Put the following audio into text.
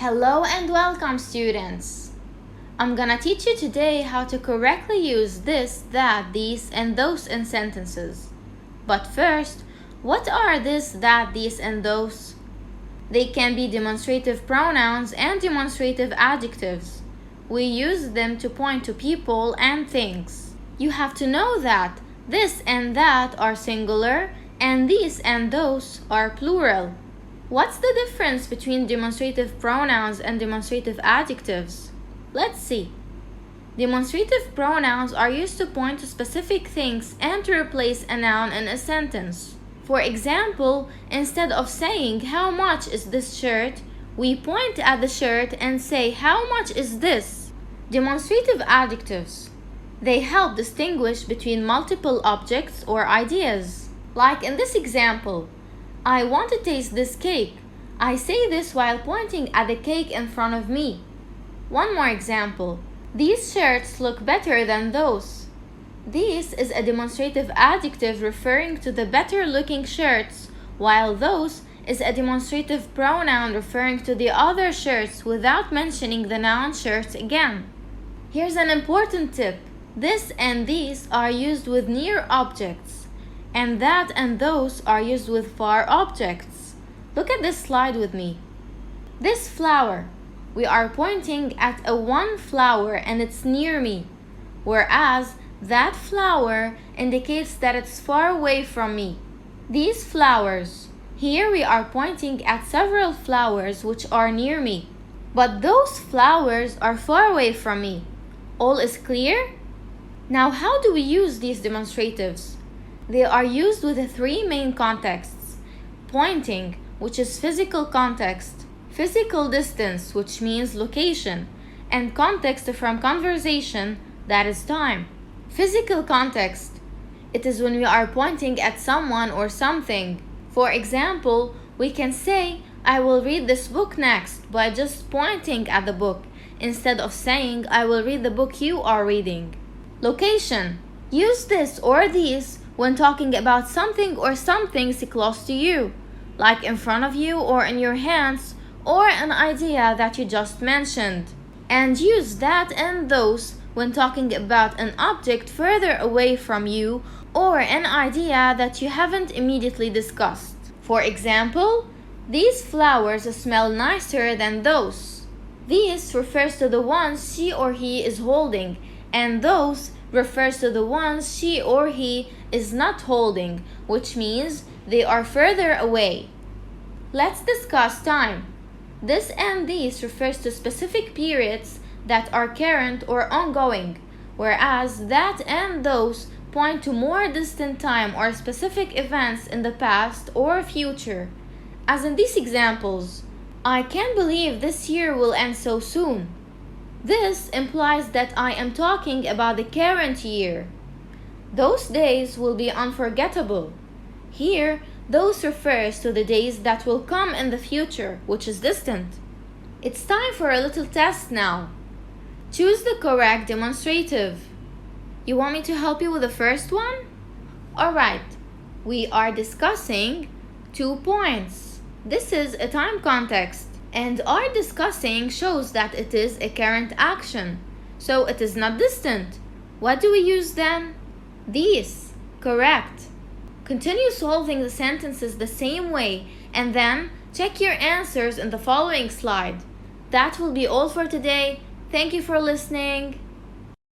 Hello and welcome, students. I'm gonna teach you today how to correctly use this, that, these, and those in sentences. But first, what are this, that, these, and those? They can be demonstrative pronouns and demonstrative adjectives. We use them to point to people and things. You have to know that this and that are singular and these and those are plural. What's the difference between demonstrative pronouns and demonstrative adjectives? Let's see. Demonstrative pronouns are used to point to specific things and to replace a noun in a sentence. For example, instead of saying "How much is this shirt?" we point at the shirt and say "How much is this?" Demonstrative adjectives. They help distinguish between multiple objects or ideas. Like in this example, I want to taste this cake. I say this while pointing at the cake in front of me. One more example. These shirts look better than those. These is a demonstrative adjective referring to the better looking shirts, while those is a demonstrative pronoun referring to the other shirts without mentioning the noun shirts again. Here's an important tip. This and these are used with near objects, and that and those are used with far objects. Look at this slide with me. This flower, we are pointing at a one flower and it's near me, whereas that flower indicates that it's far away from me. These flowers, here we are pointing at several flowers which are near me, but those flowers are far away from me. All is clear? Now, how do we use these demonstratives? They are used with the three main contexts: pointing, which is physical context, physical distance, which means location, and context from conversation, that is time. Physical context. It is when we are pointing at someone or something. For example, we can say, "I will read this book next," by just pointing at the book, instead of saying, "I will read the book you are reading." Location. Use this or these when talking about something or some things close to you, like in front of you or in your hands, or an idea that you just mentioned. And use that and those when talking about an object further away from you or an idea that you haven't immediately discussed. For example, these flowers smell nicer than those. These refers to the ones she or he is holding, and those refers to the ones she or he is not holding, which means they are further away. Let's discuss time. This and these refers to specific periods that are current or ongoing, whereas that and those point to more distant time or specific events in the past or future. As in these examples, "I can't believe this year will end so soon." This implies that I am talking about the current year. Those days will be unforgettable. Here, those refers to the days that will come in the future, which is distant. It's time for a little test now. Choose the correct demonstrative. You want me to help you with the first one? Alright, we are discussing 2 points. This is a time context, and our discussing shows that it is a current action, so it is not distant. What do we use then? These. Correct. Continue solving the sentences the same way, and then check your answers in the following slide. That will be all for today. Thank you for listening.